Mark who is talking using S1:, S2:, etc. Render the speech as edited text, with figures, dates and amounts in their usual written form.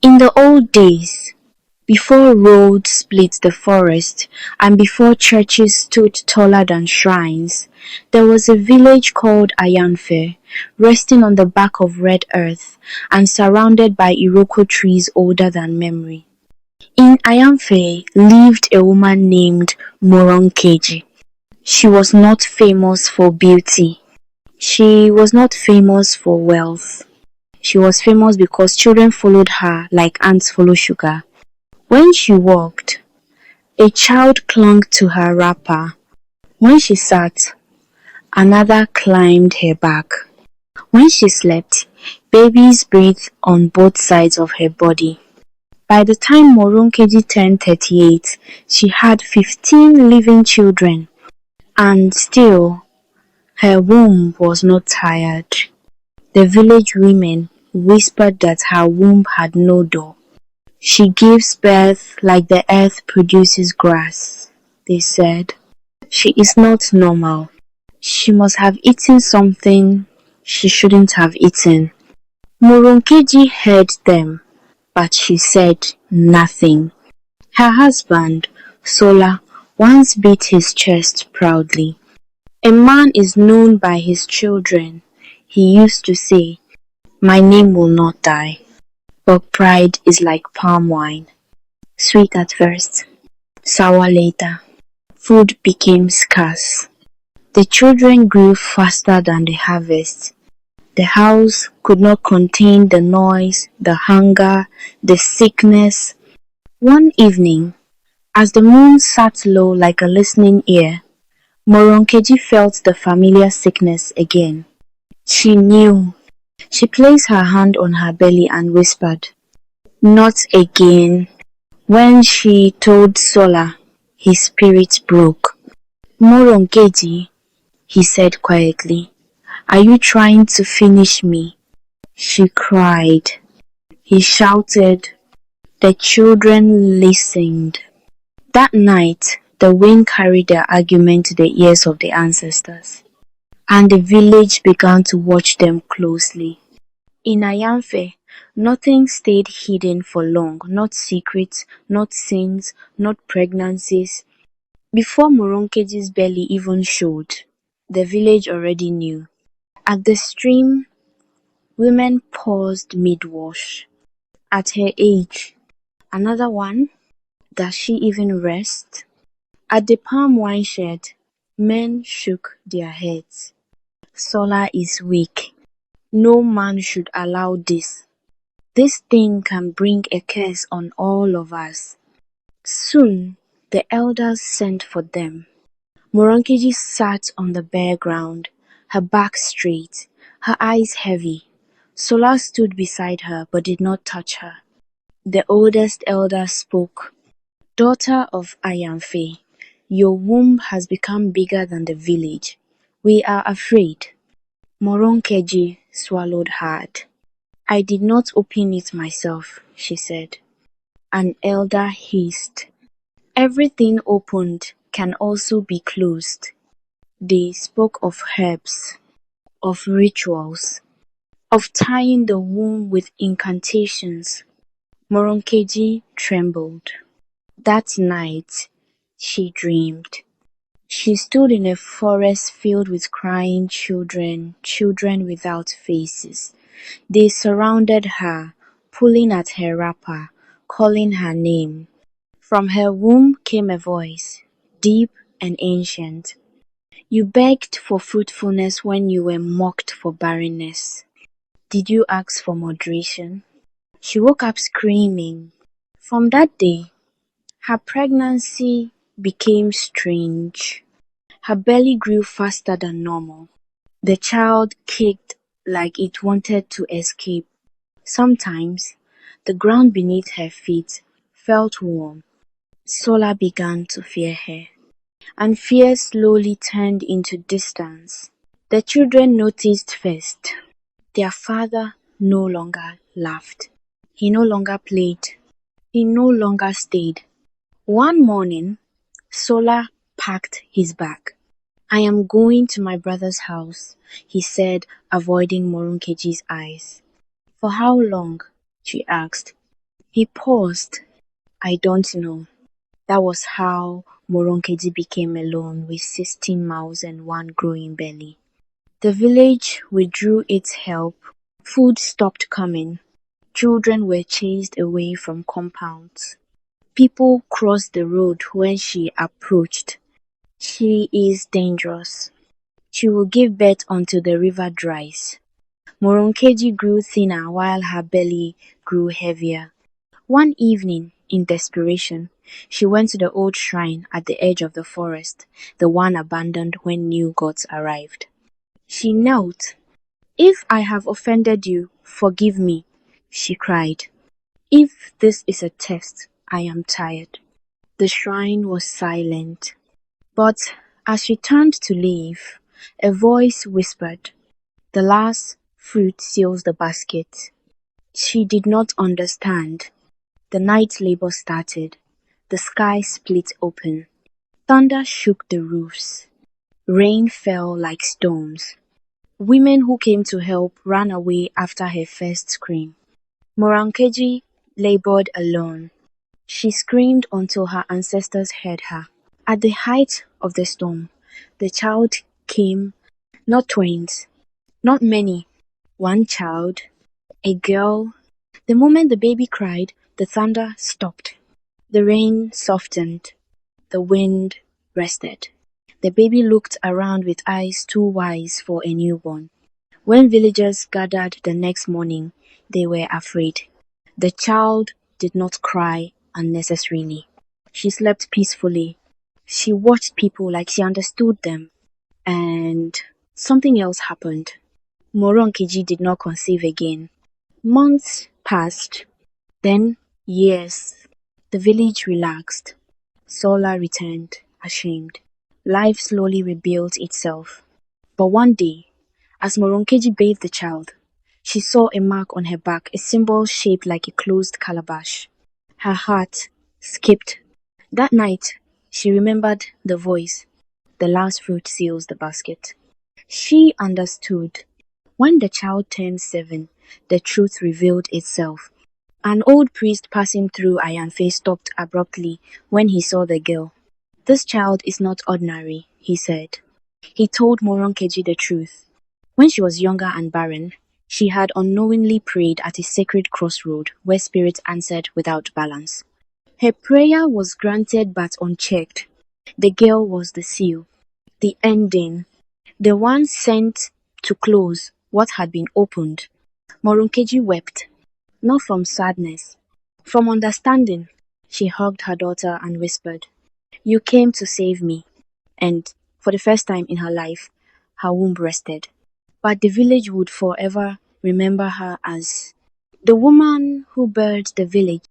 S1: In the old days, before roads split the forest and before churches stood taller than shrines, there was a village called Ayanfe, resting on the back of red earth and surrounded by Iroko trees older than memory. In Ayanfe lived a woman named Moronkeji. She was not famous for beauty. She was not famous for wealth. She was famous because children followed her like ants follow sugar. When she walked, a child clung to her wrapper. When she sat, another climbed her back. When she slept, babies breathed on both sides of her body. By the time Moronkeji turned 38, she had 15 living children, and still her womb was not tired. The village women whispered that her womb had no door. She gives birth like the earth produces grass, they said. She is not normal. She must have eaten something she shouldn't have eaten. Moronkeji heard them, but she said nothing. Her husband, Sola, once beat his chest proudly. A man is known by his children. He used to say, "My name will not die." But pride is like palm wine, sweet at first, sour later. Food became scarce. The children grew faster than the harvest. The house could not contain the noise, the hunger, the sickness. One evening, as the moon sat low like a listening ear, Moronkeji felt the familiar sickness again. She knew. She placed her hand on her belly and whispered, "Not again." When she told Sola, his spirit broke. "Moronkeji," he said quietly, "are you trying to finish me?" She cried. He shouted. The children listened. That night, the wind carried their argument to the ears of the ancestors, and the village began to watch them closely. In Ayanfe, nothing stayed hidden for long, not secrets, not sins, not pregnancies. Before Moronkeji's belly even showed, the village already knew. At the stream, women paused mid-wash. At her age, another one? Does she even rest? At the palm wine shed, men shook their heads. Sola is weak. No man should allow this. This thing can bring a curse on all of us. Soon, the elders sent for them. Moronkeji sat on the bare ground, her back straight, her eyes heavy. Sola stood beside her but did not touch her. The oldest elder spoke. "Daughter of Ayanfe, your womb has become bigger than the village. We are afraid." Moronkeji swallowed hard. "I did not open it myself," she said. An elder hissed. "Everything opened can also be closed." They spoke of herbs, of rituals, of tying the womb with incantations. Moronkeji trembled. That night, she dreamed. She stood in a forest filled with crying children, children without faces. They surrounded her, pulling at her wrapper, calling her name. From her womb came a voice, deep and ancient. "You begged for fruitfulness when you were mocked for barrenness. Did you ask for moderation?" She woke up screaming. From that day, her pregnancy became strange. Her belly grew faster than normal. The child kicked like it wanted to escape. Sometimes, the ground beneath her feet felt warm. Sola began to fear her, and fear slowly turned into distance. The children noticed first. Their father no longer laughed. He no longer played. He no longer stayed. One morning, Sola packed his bag. "I am going to my brother's house," he said, avoiding Moronkeji's eyes. "For how long?" she asked. He paused. I don't know. That was how Moronkedi became alone with 16 mouths and one growing belly. The village withdrew its help. Food stopped coming. Children were chased away from compounds. People crossed the road when she approached. She is dangerous. She will give birth until the river dries. Moronkeji grew thinner while her belly grew heavier. One evening, in desperation, she went to the old shrine at the edge of the forest, the one abandoned when new gods arrived. She knelt. If I have offended you, forgive me, she cried. If this is a test, I am tired. The shrine was silent. But as she turned to leave, a voice whispered, the last fruit seals the basket. She did not understand. The night labor started. The sky split open. Thunder shook the roofs. Rain fell like storms. Women who came to help ran away after her first scream. Morankeji labored alone. She screamed until her ancestors heard her. At the height of the storm, the child came, not twins, not many, one child, a girl. The moment the baby cried, the thunder stopped. The rain softened. The wind rested. The baby looked around with eyes too wise for a newborn. When villagers gathered the next morning, they were afraid. The child did not cry unnecessarily. She slept peacefully. She watched people like she understood them. And something else happened. Moronkiji did not conceive again. Months passed. Then years. The village relaxed. Sola returned, ashamed. Life slowly rebuilt itself. But one day, as Moronkeji bathed the child, she saw a mark on her back, a symbol shaped like a closed calabash. Her heart skipped. That night, she remembered the voice. The last fruit seals the basket. She understood. When the child turned 7, the truth revealed itself. An old priest passing through Ayanfe stopped abruptly when he saw the girl. This child is not ordinary, he said. He told Moronkeji the truth. When she was younger and barren, she had unknowingly prayed at a sacred crossroad where spirits answered without balance. Her prayer was granted but unchecked. The girl was the seal, the ending, the one sent to close what had been opened. Moronkeji wept, not from sadness, from understanding. She hugged her daughter and whispered, you came to save me. And for the first time in her life, her womb rested. But the village would forever remember her as the woman who birthed the village.